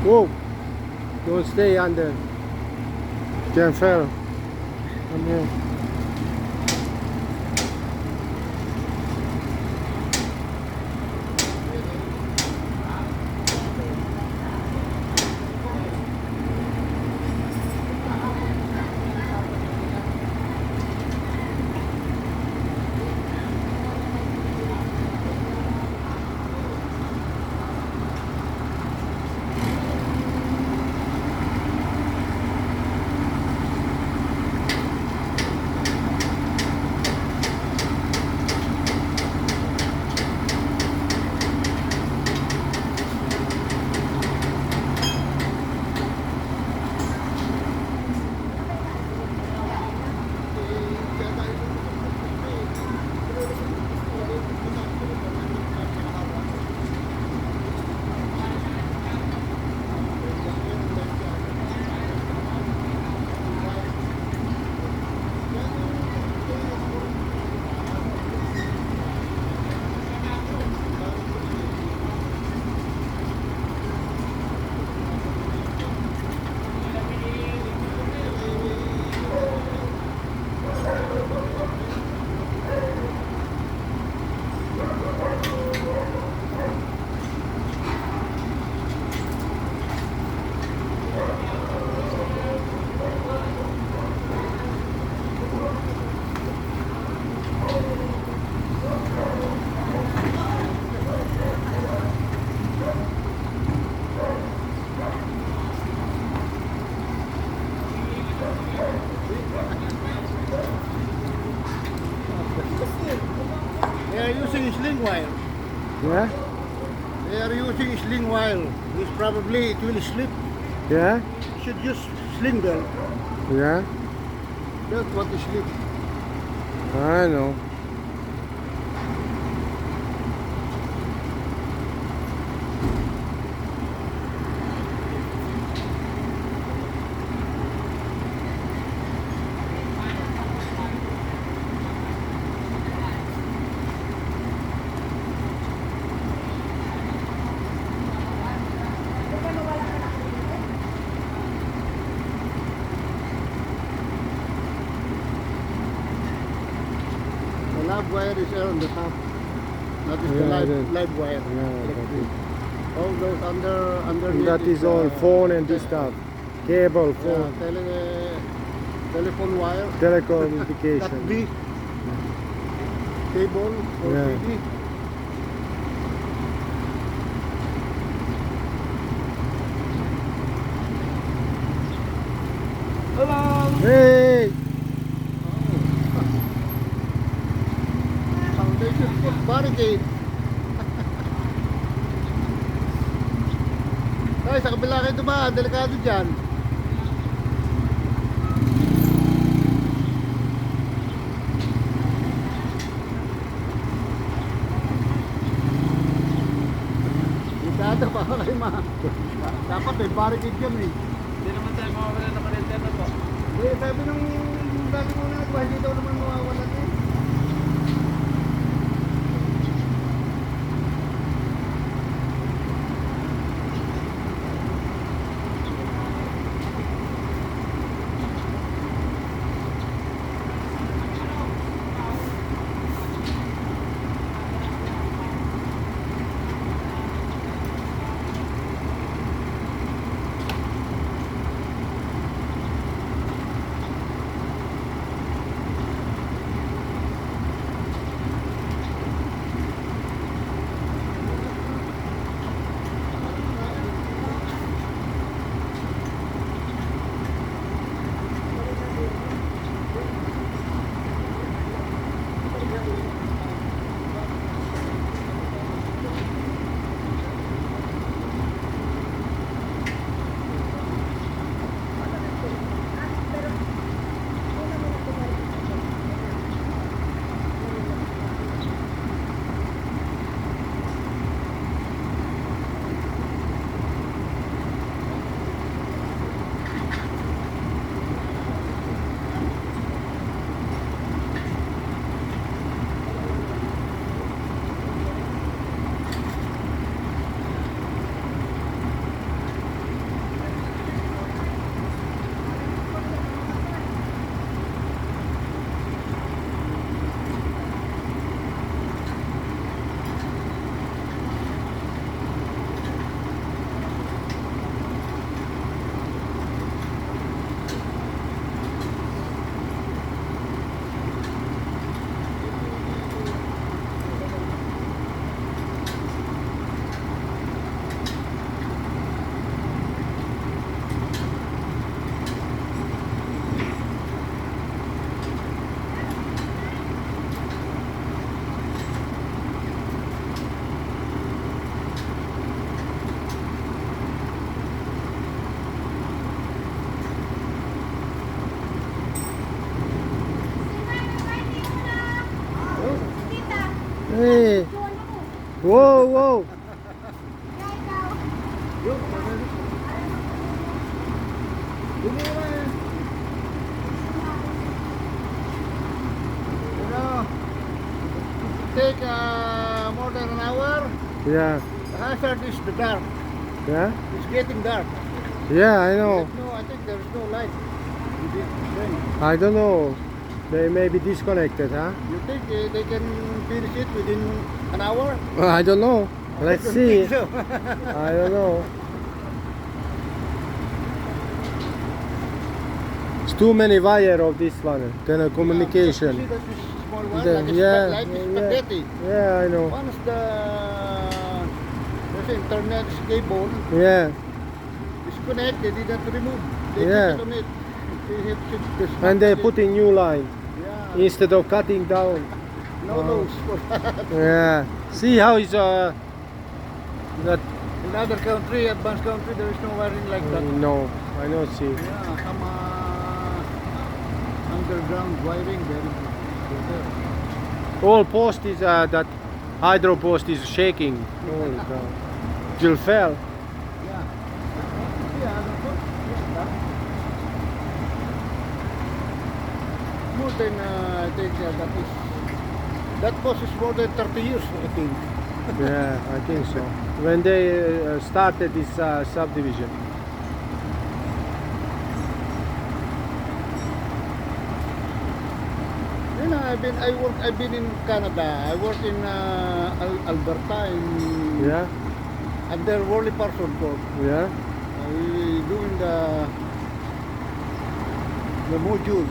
Whoa! Don't stay under. Can fell. Come here. They are using sling wire. Yeah? They are using sling wire. This probably it will slip. Yeah? Should use sling belt. Yeah? Belt what is slip. I know. The live wire is on the top. That is the Yeah, live, it is. live wire. Yeah, Electric. All those underneath. That is all phone and this stuff. Cable, Yeah, phone, telephone wire. That telecommunication. B. Cable or Yeah. PD. Hello. Hey! They should put barricade. Ay, sa kabila kayo dumaan, delikado dyan. Delikado pa kayo dapat may barricade dyan eh. Hindi naman tayo mawawala ng kurente na po. Hindi, sabi nung dati muna nagwa, hindi daw naman mawawala eh. Hey. Whoa, whoa. Yuk, ini lah. You know, take more than an hour. Yeah. The hazard is the dark. Yeah? It's getting dark. Yeah, I know. No, I think there's no light. You did train. I don't know. They may be disconnected, huh? You think they can finish it within an hour? I don't know. Let's I don't see. think so. I don't know. It's too many wire of this one. Then a See communication. that this small one, The- like a yeah, like a yeah. spaghetti. Yeah, I know. Once there's internet cable Yeah. disconnect, they didn't remove. They Yeah. keep it on it. They have to dismantle And they it. put in new line Yeah. instead of cutting down. No rules for that. Yeah. See how it's that In other country, advanced country, there is no wiring like that. no, I don't see. Yeah, some underground wiring there is there. All post is that hydro post is shaking. Holy cow. It will fail. Yeah. Yeah, that's what. Yeah, that. More than I think that post is more than 30 years, I think. Yeah, I think so. When they started this subdivision. You know, I've been in Canada. I work in Alberta in Yeah, under Worley Parson Court. yeah. Doing the module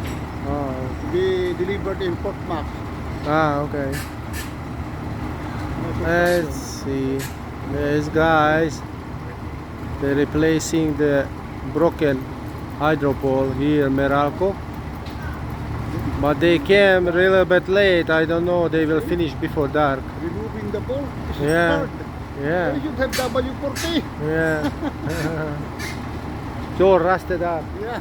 Oh, be delivered in Port Mac. okay. Let's see. There's guys. They're replacing the broken hydro pole here in Meralco. But they came a little bit late. I don't know. They will finish before dark. Removing the pole. This is Yeah. hard. Yeah, You should have W40. yeah. It's all rusted up. Yeah.